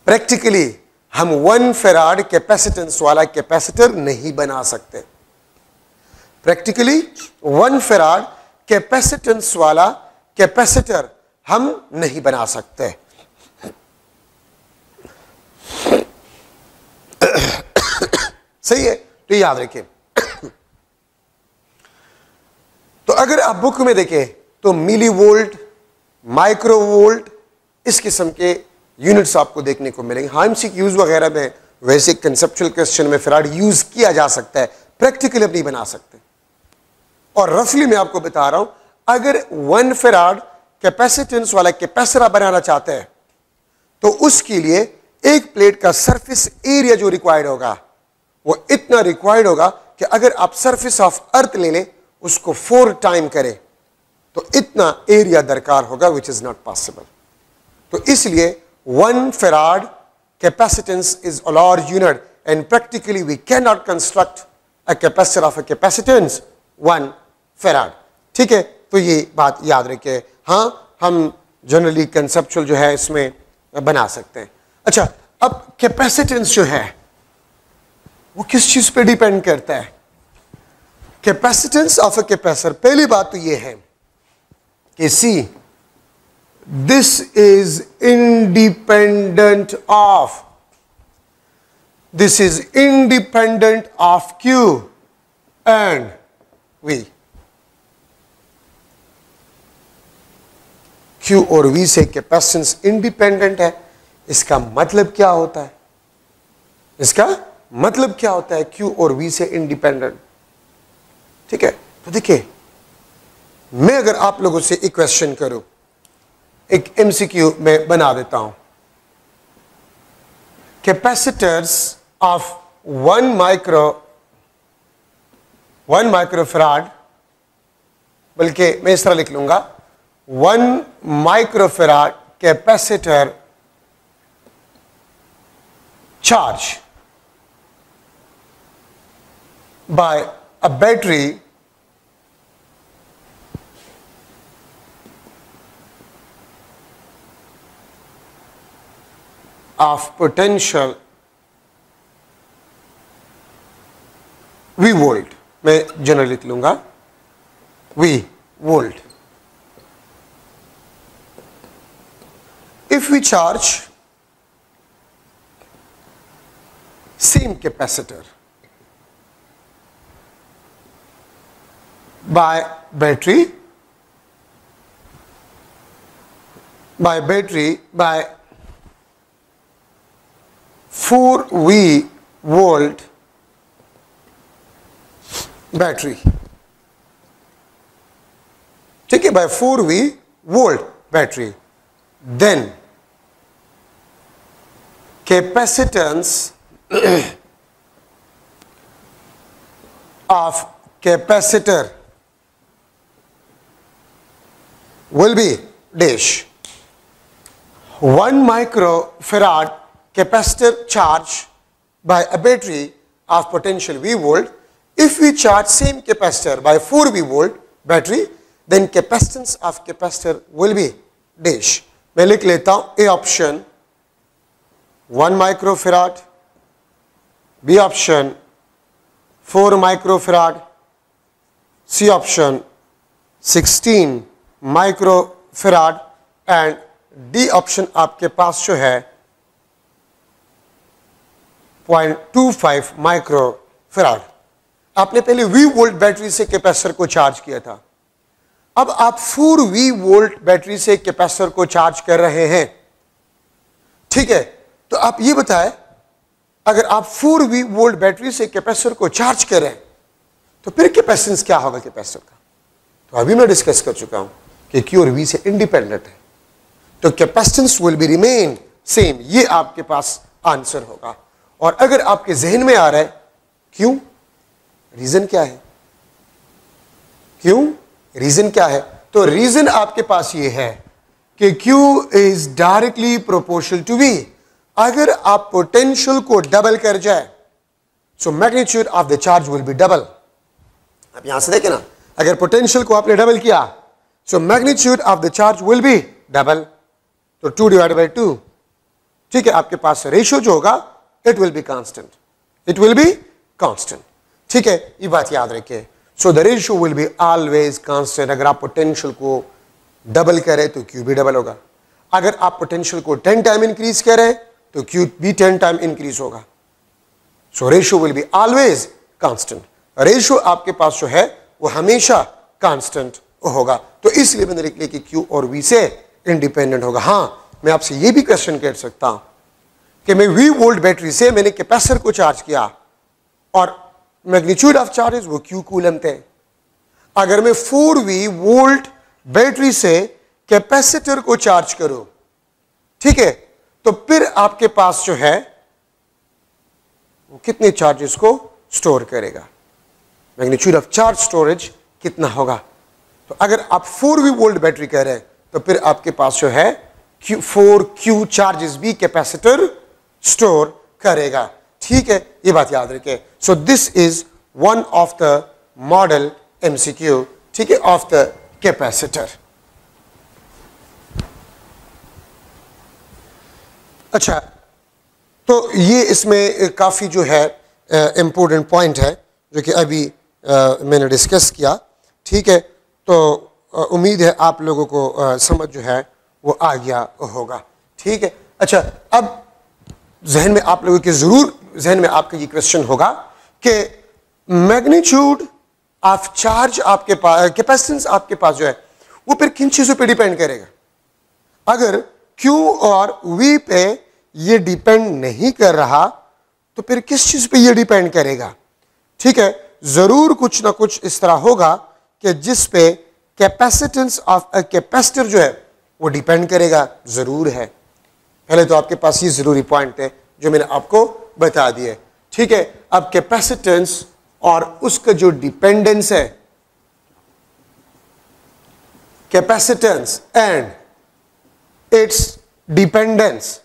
A: Practically हम 1 फैराड कैपेसिटेंस वाला कैपेसिटर नहीं बना सकते. प्रैक्टिकली 1 फैराड कैपेसिटेंस वाला कैपेसिटर हम नहीं बना सकते. सही है, तो याद रखें. तो अगर आप बुक में देखें तो मिली वोल्ट, माइक्रो वोल्ट, इस किस्म के यूनिट्स आपको देखने को मिलेंगे. हाँ, एमसीक्यूज वगैरह में वैसे कंसेप्चुअल क्वेश्चन में फैराड यूज किया जा सकता है, प्रैक्टिकली आप नहीं बना सकते. और रफली मैं आपको बता रहा हूं, अगर 1 फैराड कैपेसिटेंस वाला कैपेसिटर बनाना चाहते हैं तो उसके लिए एक प्लेट का सरफेस एरिया जो रिक्वायर्ड होगा वो इतना रिक्वायर्ड होगा कि अगर आप सरफेस ऑफ अर्थ ले लें उसको 4 टाइम करें तो इतना एरिया दरकार होगा, विच इज नॉट पॉसिबल. तो इसलिए 1 farad capacitance is a large unit and practically we can not construct a capacitor of a capacitance 1 farad. ठीक है, तो ये बात याद रखिए. हाँ, हम जनरली कंसेप्चुअल जो है इसमें बना सकते हैं. अच्छा, अब कैपेसिटेंस जो है वो किस चीज पे डिपेंड करता है? कैपेसिटेंस ऑफ अ कैपेसिटर, पहली बात तो ये है कि see this is independent of Q and V। Q और V से कैपेसिटेंस इंडिपेंडेंट है। इसका मतलब क्या होता है? इसका मतलब क्या होता है Q और V से इंडिपेंडेंट? ठीक है, तो देखिए, मैं अगर आप लोगों से एक क्वेश्चन करूं, एक MCQ में बना देता हूं, कैपेसिटर्स ऑफ 1 माइक्रोफैराड, बल्कि मैं इस तरह लिख लूंगा, 1 microfarad capacitor charge by a battery of potential V volt, मैं जनरल लिख लूंगा V volt. If we charge same capacitor by battery by 4V volt battery, ठीक है, by 4V volt battery, then capacitance of capacitor will be dash 1 microfarad capacitor charge by a battery of potential V volt. If we charge same capacitor by 4V volt battery, then capacitance of capacitor will be dash। मैं लिख लेता हूं, A option 1 microfarad, B option 4 microfarad, C option 16 microfarad and D option आपके पास जो है 0.25 microfarad. आपने पहले V वोल्ट बैटरी से कैपेसिटर को चार्ज किया था, अब आप 4V वोल्ट बैटरी से कैपेसिटर को चार्ज कर रहे हैं, ठीक है। तो आप ये बताएं, अगर आप 4V वोल्ट बैटरी से कैपेसिटर को चार्ज करें तो फिर कैपेसिटेंस क्या होगा कैपेसिटर का? तो अभी मैं डिस्कस कर चुका हूं कि Q और V से इंडिपेंडेंट है, तो capacitance will be remain same. ये आपके पास आंसर होगा। और अगर आपके जहन में आ रहा है क्यों, रीजन क्या है, क्यों, रीजन क्या है, तो रीजन आपके पास ये है कि Q is directly proportional to V। अगर आप पोटेंशियल को डबल कर जाए, so magnitude of the charge will be double. अब यहां से देखें ना, अगर पोटेंशियल को आपने डबल किया, सो magnitude of the charge will be double, तो 2 डिवाइड बाई 2, ठीक है। आपके पास रेशियो जो होगा it will be constant, it will be constant, ठीक है, ये बात याद रखिए। So the ratio will be always constant. अगर आप पोटेंशियल को डबल करें तो Q भी डबल होगा, अगर आप पोटेंशियल को 10 टाइम इंक्रीज करें तो Q भी 10 टाइम इंक्रीज होगा। So ratio will be always constant. Ratio आपके पास जो है वो हमेशा कांस्टेंट होगा, तो इसलिए मैंने लिख लिया कि Q और V से इंडिपेंडेंट होगा। हां, मैं आपसे ये भी क्वेश्चन कर सकता हूं कि मैं V वोल्ट बैटरी से मैंने कैपेसिटर को चार्ज किया और मैग्नीट्यूड ऑफ चार्जेस वो Q कूलम थे। अगर मैं 4V वोल्ट बैटरी से कैपेसिटर को चार्ज करूं, ठीक है, तो फिर आपके पास जो है वो कितने चार्जेस को स्टोर करेगा, मैग्नीट्यूड ऑफ चार्ज स्टोरेज कितना होगा। तो अगर आप 4V वोल्ट बैटरी कह रहे हैं तो फिर आपके पास जो है 4Q चार्जेस भी कैपेसिटर स्टोर करेगा, ठीक है, ये बात याद रखें। So this is one of the model MCQ, ठीक है, ऑफ द कैपेसिटर। अच्छा, तो ये इसमें काफी जो है इंपॉर्टेंट पॉइंट है जो कि अभी मैंने डिस्कस किया, ठीक है। तो उम्मीद है आप लोगों को समझ जो है वो आ गया होगा, ठीक है। अच्छा, अब जहन में आप लोगों के जरूर जहन में आपका ये क्वेश्चन होगा कि मैग्नीट्यूड ऑफ चार्ज आपके पास, कैपेसिटेंस आपके पास जो है वो फिर किन चीजों पे डिपेंड करेगा? अगर Q और V पे ये डिपेंड नहीं कर रहा तो फिर किस चीज पे ये डिपेंड करेगा? ठीक है, जरूर कुछ ना कुछ इस तरह होगा कि जिस पे कैपेसिटेंस ऑफ अ कैपेसिटर जो है वो डिपेंड करेगा, जरूर है। पहले तो आपके पास ये जरूरी पॉइंट है जो मैंने आपको बता दिया। ठीक है, अब कैपेसिटेंस और उसका जो डिपेंडेंस है, कैपेसिटेंस एंड इट्स डिपेंडेंस।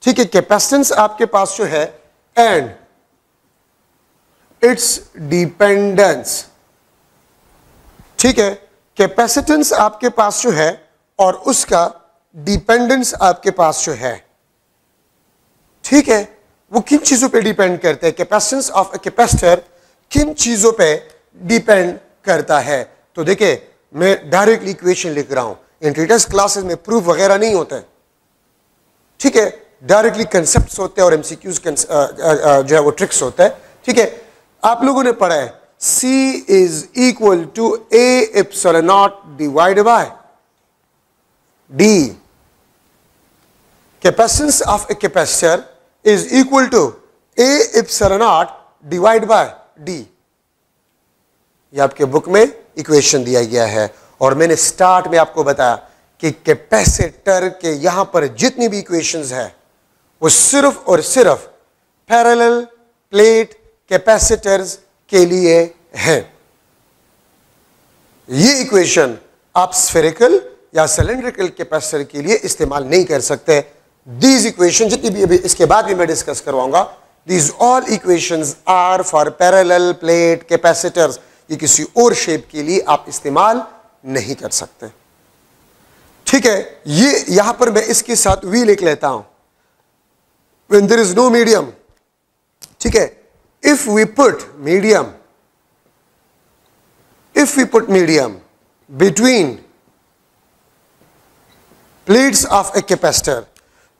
A: ठीक है, कैपेसिटेंस आपके पास जो है एंड इट्स डिपेंडेंस। ठीक है, कैपेसिटेंस आपके पास जो है और उसका डिपेंडेंस आपके पास जो है, ठीक है, वो किन चीजों पे डिपेंड करते हैं? कैपेसिटेंस ऑफ अ कैपेसिटर किन चीजों पे डिपेंड करता है? तो देखिए, मैं डायरेक्टली इक्वेशन लिख रहा हूं, इन लेटेस्ट क्लासेस में प्रूफ वगैरह नहीं होता है। ठीक है, डायरेक्टली कंसेप्ट्स होते हैं और एमसीक्यूज जो है वो ट्रिक्स होता है। ठीक है, आप लोगों ने पढ़ा है C is equal to A epsilon naught divide by D। Capacitance of a capacitor is equal to A epsilon naught divide by D। ये आपके बुक में इक्वेशन दिया गया है और मैंने स्टार्ट में आपको बताया कि कैपेसिटर के यहां पर जितनी भी इक्वेशंस है वो सिर्फ और सिर्फ पैरेलल प्लेट कैपेसिटर्स के लिए है। ये इक्वेशन आप स्फेरिकल या सिलेंड्रिकल कैपेसिटर के लिए इस्तेमाल नहीं कर सकते। दीज इक्वेशन जितनी भी अभी इसके बाद भी मैं डिस्कस करवाऊंगा, these all equations are for parallel plate capacitors. ये किसी और शेप के लिए आप इस्तेमाल नहीं कर सकते। ठीक है, ये यहां पर मैं इसके साथ वी लिख लेता हूं, when there is no medium। ठीक है, if we put medium between plates of a capacitor,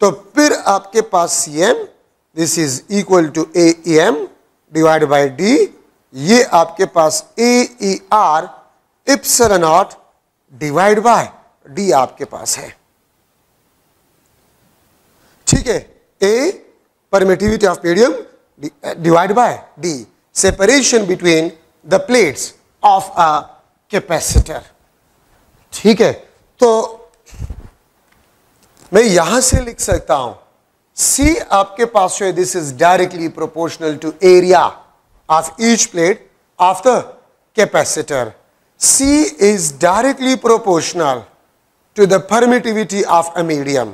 A: तो फिर आपके पास Cm, this is equal to AEM divided by D, ये आपके पास AER epsilon naught divide by D आपके पास है। ठीक है, A permittivity of medium divided by D, separation between the plates of a capacitor। ठीक है, तो मैं यहां से लिख सकता हूं C आपके पास जो है this is directly proportional to area of each plate of the capacitor. C is directly proportional to the permittivity of a medium।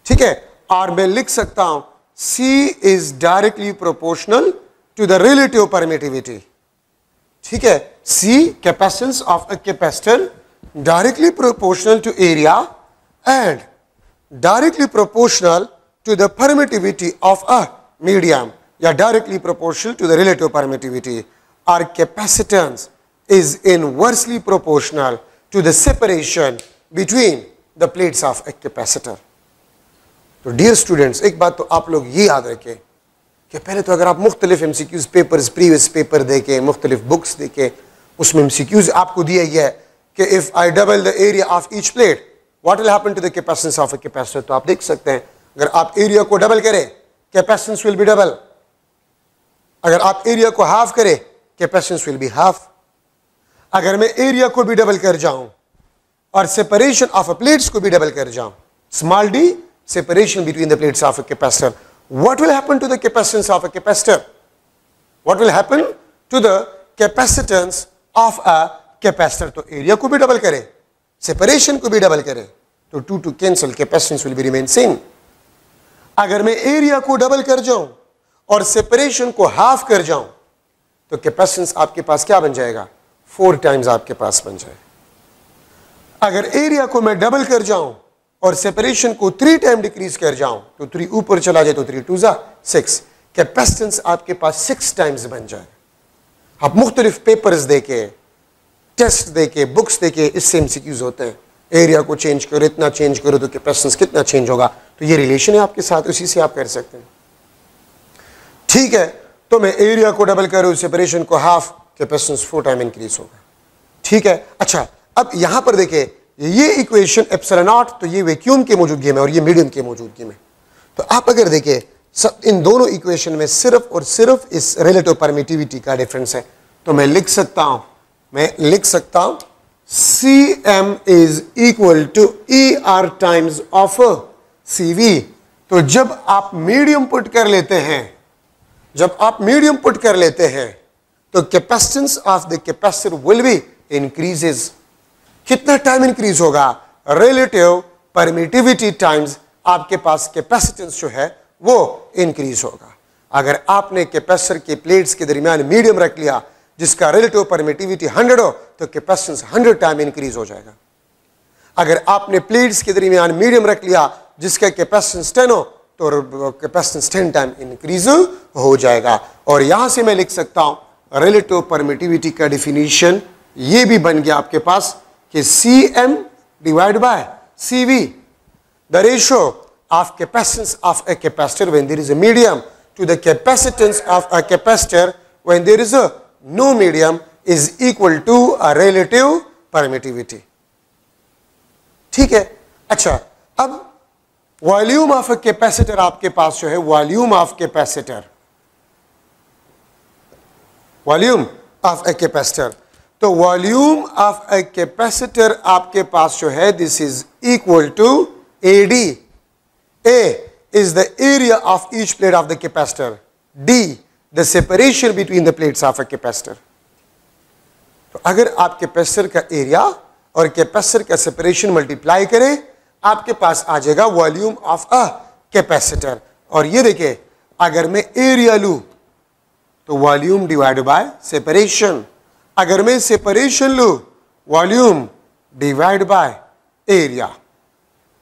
A: ठीक है, और मैं लिख सकता हूं C is directly proportional to the relative permittivity। ठीक है, C capacitance of a capacitor directly proportional to area and directly proportional to the permittivity of a medium या directly proportional to the relative permittivity। Our capacitance is inversely proportional to the separation between the plates of a capacitor। तो dear students, एक बात तो आप लोग ये याद रखें कि पहले तो अगर आप मुख्तलिफ एमसीक्यूज पेपर्स, प्रीवियस पेपर देखें, मुख्तलिफ बुक्स देखें, उसमें एमसीक्यूज आपको दिया गया है कि if I double the area of each plate what will happen to the capacitance of a capacitor. तो आप देख सकते हैं अगर आप एरिया को डबल करें कैपेसिटेंस विल बी डबल, अगर आप एरिया को हाफ करें कैपेसिटेंस विल बी हाफ। अगर मैं एरिया को भी डबल कर जाऊं और सेपरेशन ऑफ अ प्लेट्स को भी डबल कर जाऊं, small D separation between the plates of a capacitor, what will happen to the capacitance of a capacitor? What will happen to the capacitance of a capacitor? तो area को भी double करें, separation को भी double करें, तो 2 to cancel, capacitance will be remain same। अगर मैं एरिया को डबल कर जाऊं और सेपरेशन को हाफ कर जाऊं तो कैपेसिटेंस आपके पास क्या बन जाएगा? 4 times आपके पास बन जाएगा। अगर एरिया को मैं डबल कर जाऊं और सेपरेशन को 3 टाइम डिक्रीज कर जाऊं तो 3 ऊपर चला जाए तो 3 2 जा 6, कैपेसिटेंस आपके पास 6 टाइम्स बन जाए। आप मुख्तलिफ पेपर्स देके, टेस्ट देके, बुक्स देके, इससे एमसीक्यूज होते हैं, एरिया को चेंज करो, इतना चेंज करो तो कैपेसिटेंस कितना चेंज होगा। तो ये रिलेशन है आपके साथ, उसी से आप कर सकते हैं। ठीक है, तो मैं एरिया को डबल करूं, सेपरेशन को हाफ, कैपेसिटेंस 4 टाइम इंक्रीज होगा। ठीक है, अच्छा अब यहां पर देखिए ये इक्वेशन एप्सिलॉन नॉट, तो ये वैक्यूम की मौजूदगी में और ये मीडियम की मौजूदगी में। तो आप अगर देखें इन दोनों इक्वेशन में सिर्फ और सिर्फ इस रिलेटिव परमिटिविटी का डिफरेंस है, तो मैं लिख सकता हूं Cm is equal to ER times of CV। तो जब आप मीडियम पुट कर लेते हैं तो capacitance of the capacitor will B increases. कितना टाइम इंक्रीज होगा? रिलेटिव परमिटिविटी टाइम्स आपके पास कैपेसिटेंस जो है वो इंक्रीज होगा। अगर आपने कैपेसिटर के प्लेट्स के दरमियान मीडियम रख लिया जिसका रिलेटिव परमिटिविटी 100 हो तो कैपेसिटेंस 100 टाइम इंक्रीज हो जाएगा। अगर आपने प्लेट्स के दरमियान मीडियम रख लिया जिसका कैपेसिटेंस 10 हो तो कैपेसिटेंस 10 टाइम इंक्रीज हो जाएगा। और यहां से मैं लिख सकता हूं रिलेटिव परमिटिविटी का डेफिनेशन ये भी बन गया आपके पास कि Cm divide by CV, the ratio of capacitance of a capacitor when there is a medium to the capacitance of a capacitor when there is a no medium is equal to a relative permittivity. ठीक है, अच्छा अब volume of a capacitor आपके पास जो है volume of a capacitor, तो volume of a capacitor आपके पास जो है this is equal to AD। A is the area of each plate of the capacitor, D the separation between the plates of a capacitor। तो अगर आप capacitor का area और कैपेसिटर का सेपरेशन मल्टीप्लाई करें आपके पास आ जाएगा वॉल्यूम ऑफ अ कैपेसिटर। और ये देखिए अगर मैं एरिया लूं तो वॉल्यूम डिवाइड बाय सेपरेशन, अगर मैं सेपरेशन लूं वॉल्यूम डिवाइड बाय एरिया।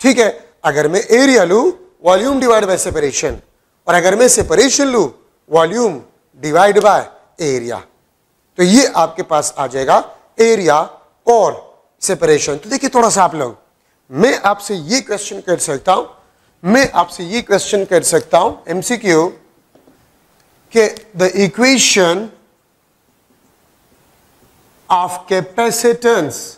A: ठीक है, अगर मैं एरिया लूं वॉल्यूम डिवाइड बाय सेपरेशन और अगर मैं सेपरेशन लूं वॉल्यूम डिवाइड बाय एरिया, तो ये आपके पास आ जाएगा एरिया और सेपरेशन। तो देखिए थोड़ा सा आप लोग, मैं आपसे ये क्वेश्चन कर सकता हूं MCQ के the equation of capacitance,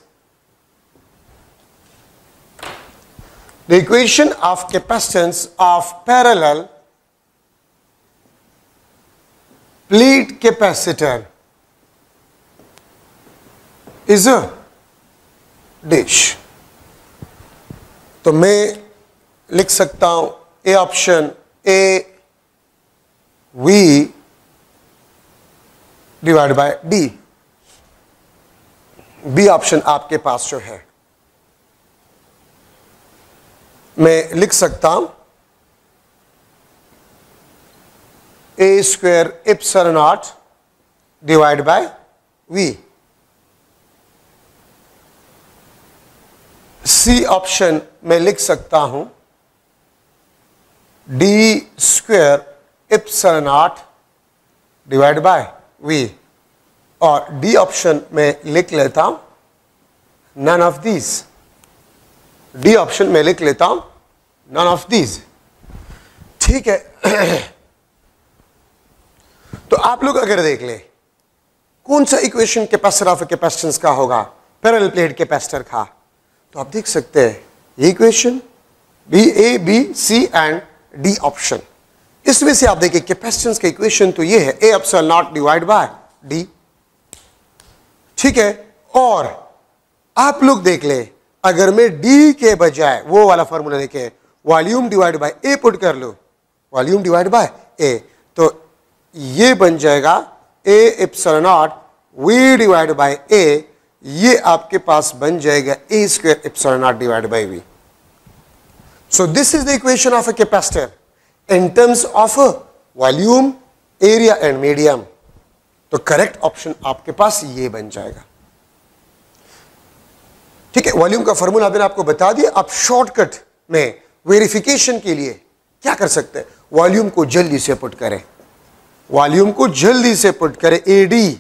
A: the equation of capacitance of parallel plate capacitor is a dash। तो मैं लिख सकता हूं A option AV divide by D, B option आपके पास जो है मैं लिख सकता हूं A² epsilon naught divide by V। C option में लिख सकता हूं D² epsilon naught divide by V। और डी ऑप्शन में लिख लेता हूं none of these, D option में लिख लेता हूं नन ऑफ दीज। ठीक है, तो आप लोग अगर देख ले कौन सा इक्वेशन कैपेसिटर ऑफ कैपेसिटेंस का होगा पैरेलल प्लेट कैपेसिटर का, तो आप देख सकते हैं ये equation A, B, C and D option. इसमें से आप देखिए कैपेसिटेंस का इक्वेशन तो ये है A epsilon naught divide by D। ठीक है, और आप लोग देख ले अगर मैं D के बजाय वो वाला फॉर्मूला देखे volume divide by A put कर लो, वॉल्यूम डिवाइड बाय A, तो ये बन जाएगा A epsilon not V divide by A, ये आपके पास बन जाएगा A² epsilon naught divide by V। So this is the equation of a capacitor in terms of volume, area and medium. तो करेक्ट ऑप्शन आपके पास ये बन जाएगा। ठीक है, वॉल्यूम का फॉर्मूला मैंने आपको बता दिया। आप शॉर्टकट में वेरिफिकेशन के लिए क्या कर सकते हैं, वॉल्यूम को जल्दी से पुट करें, वॉल्यूम को जल्दी से पुट करें AD।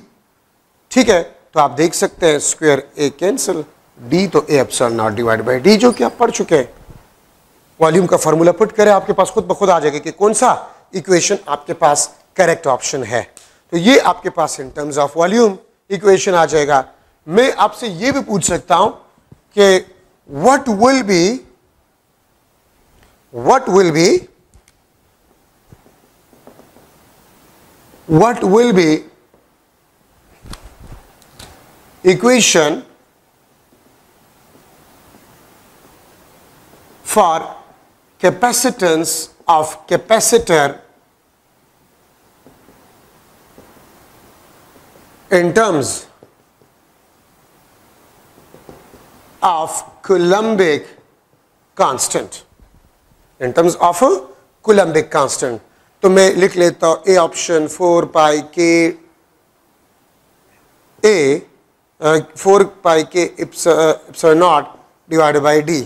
A: ठीक है, तो आप देख सकते हैं स्क्वायर A कैंसिल, D तो A epsilon naught divide by D जो कि आप पढ़ चुके हैं। वॉल्यूम का फॉर्मूला पुट करें, आपके पास खुद ब खुद आ जाएगा कि कौन सा इक्वेशन आपके पास करेक्ट ऑप्शन है। तो ये आपके पास in terms of volume equation आ जाएगा। मैं आपसे ये भी पूछ सकता हूं कि what will be equation for capacitance of capacitor in terms of Coulombic constant, in terms of a Coulombic constant। तो मैं लिख लेता हूं ए ऑप्शन 4 पाई के ए 4 पाई के epsilon not divide by D.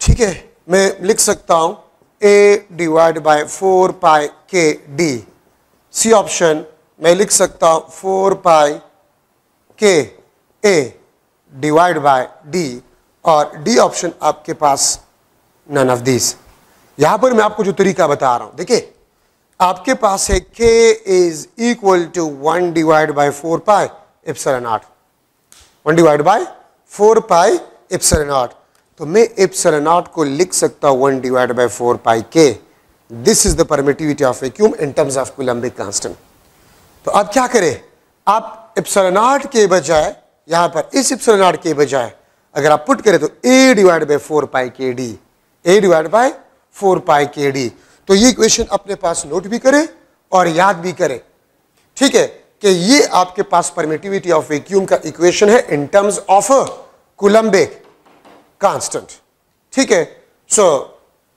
A: ठीक है, मैं लिख सकता हूं ए डिवाइड बाय 4 पाई के डी। सी ऑप्शन मैं लिख सकता हूं 4 पाई के ए डिवाइड बाय डी, और डी ऑप्शन आपके पास नन ऑफ दिस। यहां पर मैं आपको जो तरीका बता रहा हूं, देखिए आपके पास है k is equal to 1 divide by 4 pi epsilon naught, 1 divide by 4 pi epsilon naught. तो मैं एप्सिलॉन नॉट को लिख सकता हूं 1 divide by 4 pi k। This is the permittivity of vacuum in terms of coulombic constant. तो अब क्या करें, आप एप्सिलॉन नॉट के बजाय यहां पर इस एप्सिलॉन नॉट के बजाय अगर आप पुट करें तो a डिवाइड बाय 4 पाई के डी, a डिवाइड बाय 4 पाई के डी। तो ये इक्वेशन अपने पास नोट भी करें और याद भी करें, ठीक है, कि ये आपके पास परमिटिविटी ऑफ वैक्यूम का इक्वेशन है इन टर्म्स ऑफ कूलम्बिक कांस्टेंट। ठीक है, सो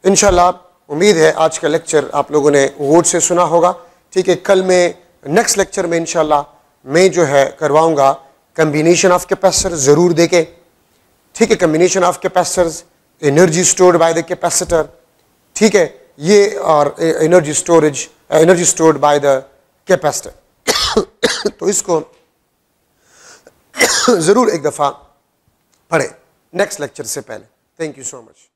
A: इंशाल्लाह उम्मीद है आज का लेक्चर आप लोगों ने गौर से सुना होगा। ठीक है, कल में नेक्स्ट लेक्चर में इंशाल्लाह मैं जो है करवाऊंगा कम्बिनेशन ऑफ कैपेसिटर, जरूर देखें। ठीक है, combination of capacitors, energy stored by the capacitor, ठीक है, ये और energy stored by the capacitor. तो इसको जरूर एक दफा पढ़े नेक्स्ट लेक्चर से पहले। Thank you so much.